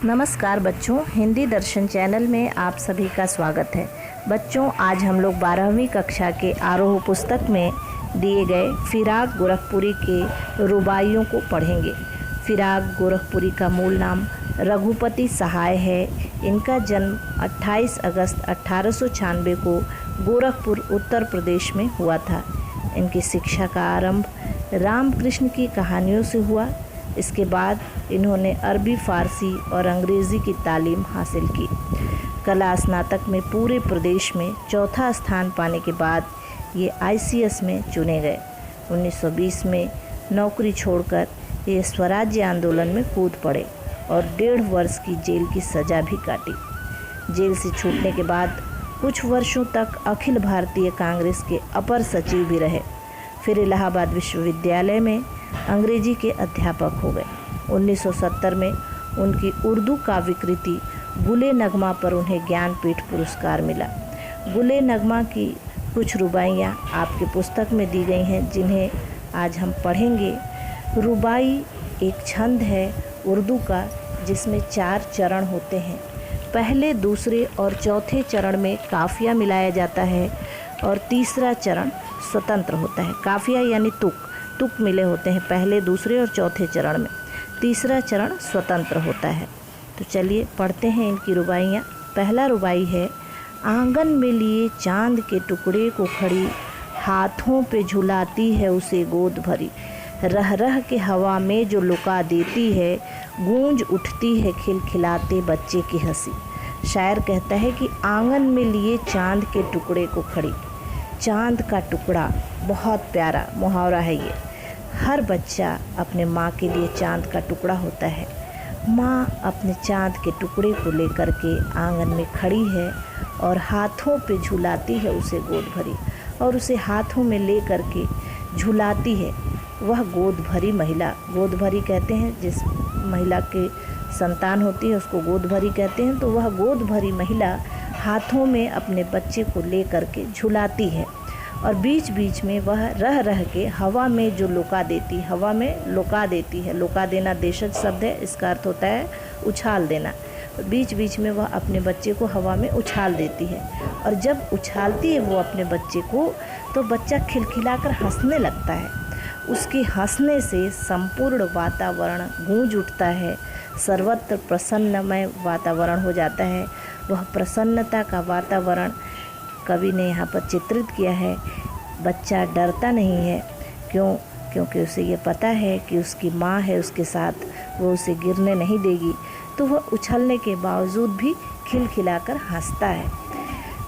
नमस्कार बच्चों, हिंदी दर्शन चैनल में आप सभी का स्वागत है। बच्चों, आज हम लोग 12वीं कक्षा के आरोह पुस्तक में दिए गए फिराक गोरखपुरी के रुबाइयों को पढ़ेंगे। फिराक गोरखपुरी का मूल नाम रघुपति सहाय है। इनका जन्म 28 अगस्त 1896 को गोरखपुर उत्तर प्रदेश में हुआ था। इनकी शिक्षा का आरंभ रामकृष्ण की कहानियों से हुआ। इसके बाद इन्होंने अरबी, फारसी और अंग्रेज़ी की तालीम हासिल की। कला स्नातक में पूरे प्रदेश में चौथा स्थान पाने के बाद ये ICS में चुने गए। 1920 में नौकरी छोड़कर ये स्वराज्य आंदोलन में कूद पड़े और 1.5 वर्ष की जेल की सज़ा भी काटी। जेल से छूटने के बाद कुछ वर्षों तक अखिल भारतीय कांग्रेस के अपर सचिव भी रहे। फिर इलाहाबाद विश्वविद्यालय में अंग्रेजी के अध्यापक हो गए। 1970 में उनकी उर्दू काव्य कृति गुले नगमा पर उन्हें ज्ञानपीठ पुरस्कार मिला। गुले नगमा की कुछ रुबाइयाँ आपके पुस्तक में दी गई हैं, जिन्हें आज हम पढ़ेंगे। रुबाई एक छंद है उर्दू का, जिसमें 4 चरण होते हैं। पहले, दूसरे और चौथे चरण में काफिया मिलाया जाता है और तीसरा चरण स्वतंत्र होता है। काफिया यानी तुक मिले होते हैं पहले, दूसरे और चौथे चरण में। तीसरा चरण स्वतंत्र होता है। तो चलिए पढ़ते हैं इनकी रुबाइयाँ। पहला रुबाई है, आंगन में लिए चांद के टुकड़े को खड़ी, हाथों पे झुलाती है उसे गोद भरी, रह रह के हवा में जो लुका देती है, गूंज उठती है खिलखिलाते बच्चे की हंसी। शायर कहता है कि आंगन में लिए चांद के टुकड़े को खड़ी। चांद का टुकड़ा बहुत प्यारा मुहावरा है ये। हर बच्चा अपने माँ के लिए चांद का टुकड़ा होता है। माँ अपने चांद के टुकड़े को लेकर के आंगन में खड़ी है और हाथों पे झुलाती है उसे गोद भरी, और उसे हाथों में ले करके झुलाती है। वह गोद भरी महिला, गोद भरी कहते हैं जिस महिला के संतान होती है उसको गोद भरी कहते हैं। तो वह गोद भरी महिला हाथों में अपने बच्चे को ले करके झुलाती है और बीच बीच में वह रह रह के हवा में जो लुका देती, हवा में लुका देती है। लुका देना देशज शब्द है, इसका अर्थ होता है उछाल देना। बीच बीच में वह अपने बच्चे को हवा में उछाल देती है, और जब उछालती है वो अपने बच्चे को, तो बच्चा खिलखिलाकर हंसने लगता है। उसके हंसने से संपूर्ण वातावरण गूंज उठता है, सर्वत्र प्रसन्नमय वातावरण हो जाता है। वह प्रसन्नता का वातावरण कवि ने यहाँ पर चित्रित किया है। बच्चा डरता नहीं है, क्योंकि उसे ये पता है कि उसकी माँ है उसके साथ, वो उसे गिरने नहीं देगी। तो वह उछलने के बावजूद भी खिलखिलाकर हंसता है।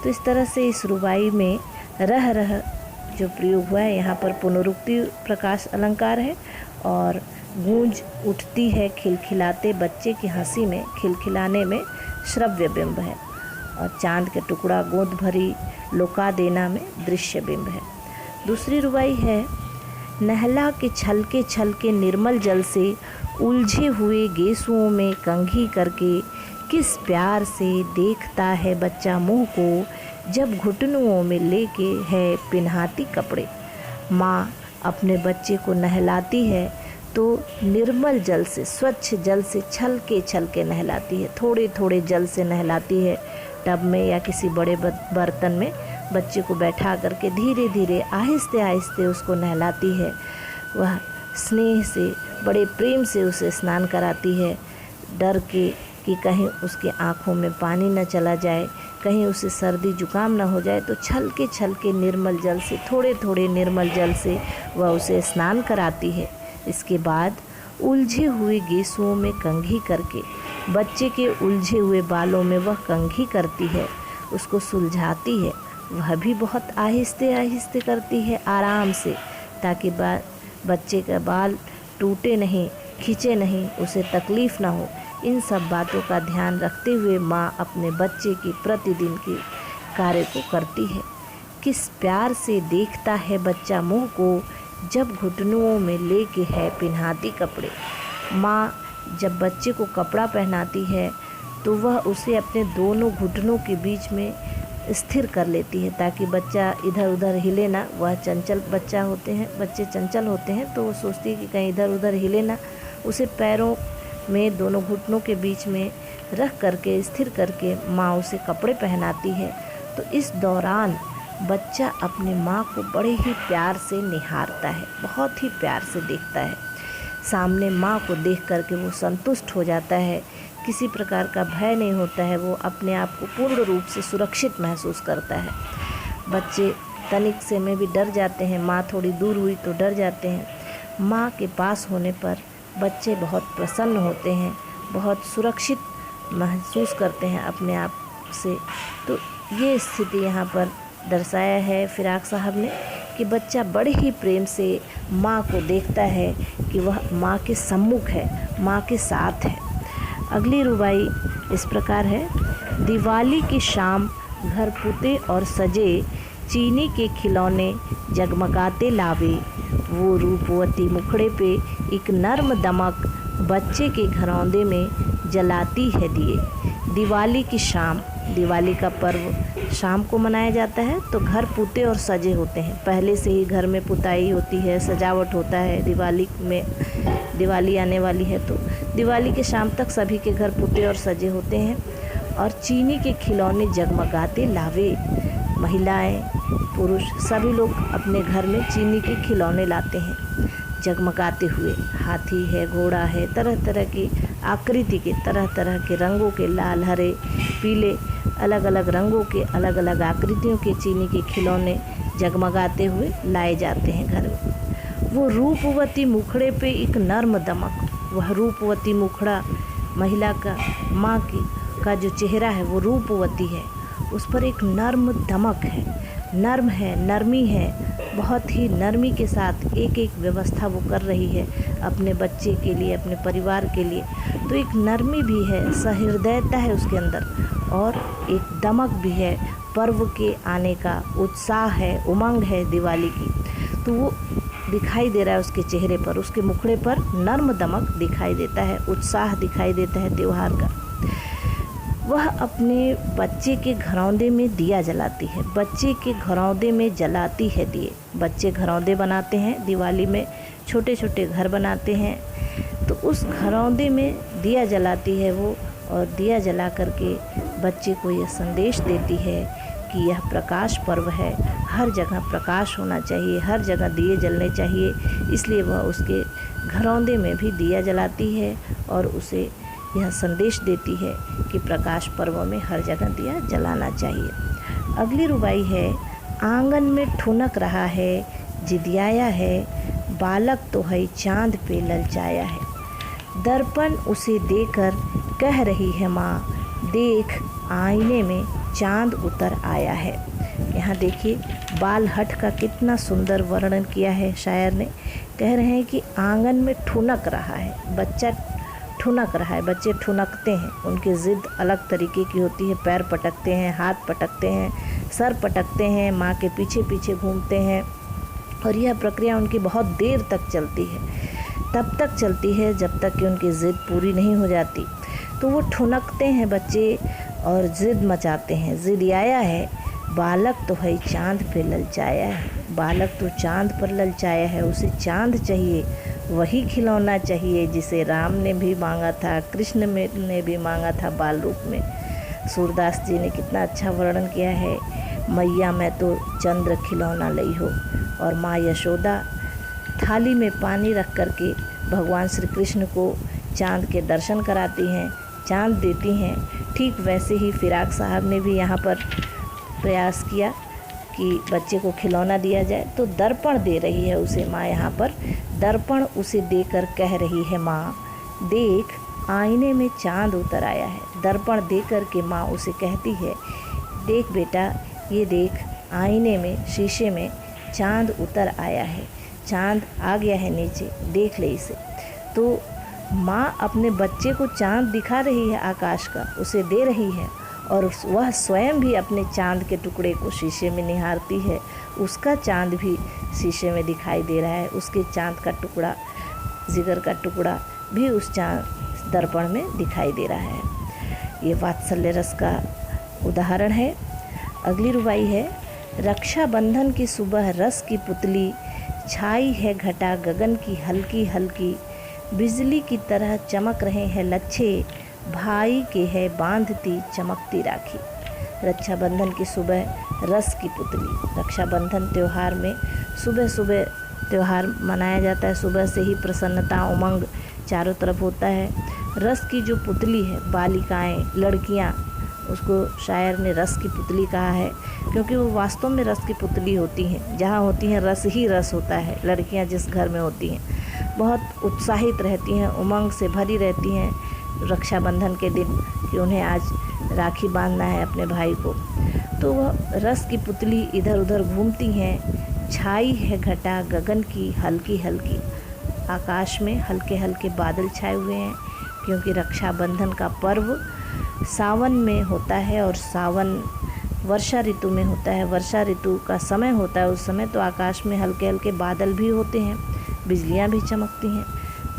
तो इस तरह से इस रुबाई में रह रह जो प्रयोग हुआ है, यहाँ पर पुनरुक्ति प्रकाश अलंकार है, और गूंज उठती है खिलखिलाते बच्चे की हंसी में, खिलखिलाने में श्रव्य बिंब है, और चांद के टुकड़ा गोद भरी लुका देना में दृश्य बिंब है। दूसरी रुबाई है, नहला के छलके निर्मल जल से, उलझे हुए गेसुओं में कंघी करके, किस प्यार से देखता है बच्चा मुँह को, जब घुटनुओं में लेके है पिन्हाती कपड़े। माँ अपने बच्चे को नहलाती है तो निर्मल जल से, स्वच्छ जल से छलके नहलाती है। थोड़े थोड़े जल से नहलाती है। टब में या किसी बड़े बर्तन में बच्चे को बैठा करके धीरे धीरे आहिस्ते आहिस्ते उसको नहलाती है। वह स्नेह से, बड़े प्रेम से उसे स्नान कराती है, डर के कि कहीं उसके आँखों में पानी न चला जाए, कहीं उसे सर्दी जुकाम न हो जाए। तो छलके निर्मल जल से, थोड़े थोड़े निर्मल जल से वह उसे स्नान कराती है। इसके बाद उलझे हुए गेसुओं में कंघी करके, बच्चे के उलझे हुए बालों में वह कंघी करती है, उसको सुलझाती है। वह भी बहुत आहिस्ते आहिस्ते करती है, आराम से, ताकि बच्चे का बाल टूटे नहीं, खींचे नहीं, उसे तकलीफ़ ना हो। इन सब बातों का ध्यान रखते हुए माँ अपने बच्चे की प्रतिदिन के कार्य को करती है। किस प्यार से देखता है बच्चा मुँह को, जब घुटनुओं में लेके है पिन्हाती कपड़े। माँ जब बच्चे को कपड़ा पहनाती है तो वह उसे अपने दोनों घुटनों के बीच में स्थिर कर लेती है, ताकि बच्चा इधर उधर हिले ना। वह चंचल बच्चे चंचल होते हैं, तो वो सोचती है कि कहीं इधर उधर हिले ना। उसे पैरों में, दोनों घुटनों के बीच में रख करके स्थिर करके माँ उसे कपड़े पहनाती है। तो इस दौरान बच्चा अपनी माँ को बड़े ही प्यार से निहारता है, बहुत ही प्यार से देखता है। सामने माँ को देख करके वो संतुष्ट हो जाता है, किसी प्रकार का भय नहीं होता है, वो अपने आप को पूर्ण रूप से सुरक्षित महसूस करता है। बच्चे तनिक से में भी डर जाते हैं, माँ थोड़ी दूर हुई तो डर जाते हैं। माँ के पास होने पर बच्चे बहुत प्रसन्न होते हैं, बहुत सुरक्षित महसूस करते हैं अपने आप से। तो ये स्थिति यहाँ पर दर्शाया है फिराक साहब ने कि बच्चा बड़े ही प्रेम से माँ को देखता है कि वह माँ के सम्मुख है, माँ के साथ है। अगली रुबाई इस प्रकार है। दिवाली की शाम घर पुते और सजे, चीनी के खिलौने जगमगाते लावे, वो रूपवती मुखड़े पे एक नर्म दमक, बच्चे के घरौंदे में जलाती है दिए। दिवाली की शाम, दिवाली का पर्व शाम को मनाया जाता है। तो घर पुते और सजे होते हैं, पहले से ही घर में पुताई होती है, सजावट होता है। दिवाली में, दिवाली आने वाली है तो दिवाली के शाम तक सभी के घर पुते और सजे होते हैं। और चीनी के खिलौने जगमगाते लावे, महिलाएं पुरुष सभी लोग अपने घर में चीनी के खिलौने लाते हैं जगमगाते हुए। हाथी है, घोड़ा है, तरह तरह की आकृति के, तरह तरह के रंगों के, लाल, हरे, पीले, अलग अलग रंगों के, अलग अलग आकृतियों के चीनी के खिलौने जगमगाते हुए लाए जाते हैं घर में। वो रूपवती मुखड़े पे एक नर्म दमक, वह रूपवती मुखड़ा महिला का, माँ की का जो चेहरा है वो रूपवती है, उस पर एक नर्म दमक है, नर्म है, नरमी है, बहुत ही नरमी के साथ एक एक व्यवस्था वो कर रही है अपने बच्चे के लिए, अपने परिवार के लिए। तो एक नरमी भी है, सहृदयता है उसके अंदर, और एक दमक भी है, पर्व के आने का उत्साह है, उमंग है दिवाली की। तो वो दिखाई दे रहा है उसके चेहरे पर, उसके मुखड़े पर नर्म दमक दिखाई देता है, उत्साह दिखाई देता है त्योहार का। वह अपने बच्चे के घरौंदे में दिया जलाती है, बच्चे के घरौंदे में जलाती है दिए। बच्चे घरौंदे बनाते हैं दिवाली में, छोटे छोटे घर बनाते हैं, तो उस घरौंदे में दिया जलाती है वो, और दिया जला करके बच्चे को यह संदेश देती है कि यह प्रकाश पर्व है, हर जगह प्रकाश होना चाहिए, हर जगह दिए जलने चाहिए। इसलिए वह उसके घरौंदे में भी दिया जलाती है और उसे यह संदेश देती है कि प्रकाश पर्व में हर जगह दिया जलाना चाहिए। अगली रुबाई है। आंगन में ठुनक रहा है, जिदियाया है, बालक तो है चांद पे ललचाया है। दर्पण उसे देकर कह रही है माँ, देख आईने में चांद उतर आया है। यहाँ देखिए बाल हट का कितना सुंदर वर्णन किया है शायर ने। कह रहे हैं कि आंगन में ठुनक रहा है, बच्चा ठुनक रहा है, बच्चे ठुनकते हैं, उनकी ज़िद अलग तरीके की होती है, पैर पटकते हैं, हाथ पटकते हैं, सर पटकते हैं, माँ के पीछे पीछे घूमते हैं, और यह प्रक्रिया उनकी बहुत देर तक चलती है, तब तक चलती है जब तक कि उनकी ज़िद पूरी नहीं हो जाती। तो वो ठुनकते हैं बच्चे और ज़िद मचाते हैं। ज़िदियाया है, बालक तो है चांद पे ललचाया है, बालक तो चांद पर ललचाया है, उसे चांद चाहिए, वही खिलौना चाहिए जिसे राम ने भी मांगा था, कृष्ण ने भी मांगा था बाल रूप में। सूरदास जी ने कितना अच्छा वर्णन किया है। मैया मैं तो चंद्र खिलौना लई हो, और माँ यशोदा थाली में पानी रख करके भगवान श्री कृष्ण को चांद के दर्शन कराती हैं, चांद देती हैं। ठीक वैसे ही फिराक साहब ने भी यहाँ पर प्रयास किया कि बच्चे को खिलौना दिया जाए। तो दर्पण दे रही है उसे माँ, यहाँ पर दर्पण उसे देकर कह रही है माँ, देख आईने में चांद उतर आया है। दर्पण देकर के माँ उसे कहती है, देख बेटा, ये देख आईने में, शीशे में चांद उतर आया है, चांद आ गया है नीचे, देख ले इसे। तो माँ अपने बच्चे को चांद दिखा रही है, आकाश का उसे दे रही है, और वह स्वयं भी अपने चांद के टुकड़े को शीशे में निहारती है। उसका चांद भी शीशे में दिखाई दे रहा है, उसके चांद का टुकड़ा, जिगर का टुकड़ा भी उस चांद दर्पण में दिखाई दे रहा है। ये वात्सल्य रस का उदाहरण है। अगली रुबाई है। रक्षाबंधन की सुबह रस की पुतली, छाई है घटा गगन की हल्की हल्की, बिजली की तरह चमक रहे हैं लच्छे, भाई के है बांधती चमकती राखी। रक्षाबंधन की सुबह रस की पुतली। रक्षाबंधन त्यौहार में सुबह सुबह त्यौहार मनाया जाता है। सुबह से ही प्रसन्नता उमंग चारों तरफ होता है। रस की जो पुतली है, बालिकाएं, लड़कियां, उसको शायर ने रस की पुतली कहा है क्योंकि वो वास्तव में रस की पुतली होती हैं। जहाँ होती हैं रस ही रस होता है। लड़कियां जिस घर में होती हैं बहुत उत्साहित रहती हैं, उमंग से भरी रहती हैं रक्षाबंधन के दिन कि उन्हें आज राखी बांधना है अपने भाई को। तो वह रस की पुतली इधर उधर घूमती हैं। छाई है घटा गगन की हल्की हल्की। आकाश में हल्के हल्के बादल छाए हुए हैं क्योंकि रक्षाबंधन का पर्व सावन में होता है और सावन वर्षा ऋतु में होता है। वर्षा ऋतु का समय होता है। उस समय तो आकाश में हल्के हल्के बादल भी होते हैं, बिजलियां भी चमकती हैं।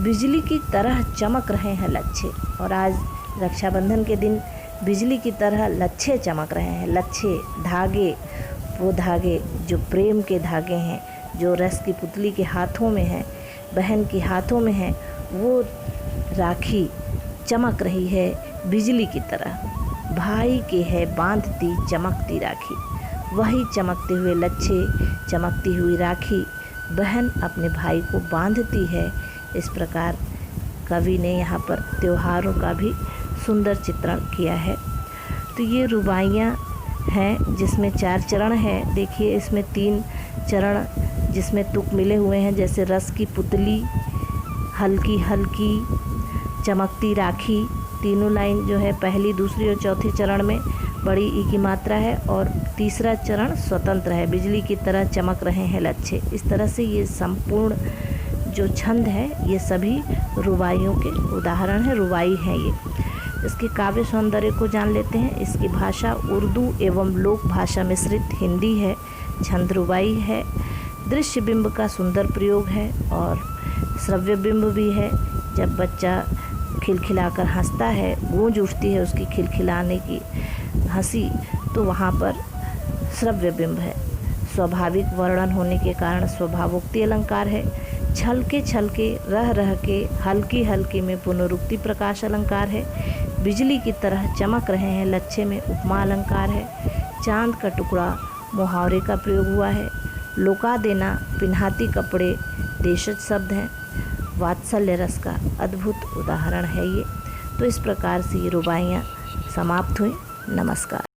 बिजली की तरह चमक रहे हैं लच्छे। और आज रक्षाबंधन के दिन बिजली की तरह लच्छे चमक रहे हैं। लच्छे, धागे, वो धागे जो प्रेम के धागे हैं, जो रस की पुतली के हाथों में हैं, बहन के हाथों में हैं, वो राखी चमक रही है बिजली की तरह। भाई के है बांधती चमकती राखी। वही चमकते हुए लच्छे, चमकती हुई राखी बहन अपने भाई को बांधती है। इस प्रकार कवि ने यहाँ पर त्योहारों का भी सुंदर चित्रण किया है। तो ये रुबाइयाँ हैं जिसमें 4 चरण हैं। देखिए इसमें 3 चरण जिसमें तुक मिले हुए हैं, जैसे रस की पुतली, हल्की हल्की, चमकती राखी। तीनों लाइन जो है पहली, दूसरी और चौथी चरण में बड़ी ई की मात्रा है और तीसरा चरण स्वतंत्र है। बिजली की तरह चमक रहे हैं लच्छे। इस तरह से ये संपूर्ण जो छंद है ये सभी रुबाइयों के उदाहरण हैं, रुबाई हैं ये। इसके काव्य सौंदर्य को जान लेते हैं। इसकी भाषा उर्दू एवं लोक भाषा मिश्रित हिंदी है। छंद रुबाई है। दृश्य बिंब का सुंदर प्रयोग है और श्रव्य बिंब भी है। जब बच्चा खिलखिलाकर हंसता है, गूंज उठती है उसकी खिलखिलाने की हंसी, तो वहाँ पर श्रव्य बिंब है। स्वाभाविक वर्णन होने के कारण स्वभावोक्ति अलंकार है। छलके छलके, रह रह के, हल्की हल्की में पुनरुक्ति प्रकाश अलंकार है। बिजली की तरह चमक रहे हैं लच्छे में उपमा अलंकार है। चांद का टुकड़ा मुहावरे का प्रयोग हुआ है। लुका देना पिन्हाती कपड़े देशज शब्द हैं। वात्सल्य रस का अद्भुत उदाहरण है ये। तो इस प्रकार से ये रुबाइयाँ समाप्त हुई। नमस्कार।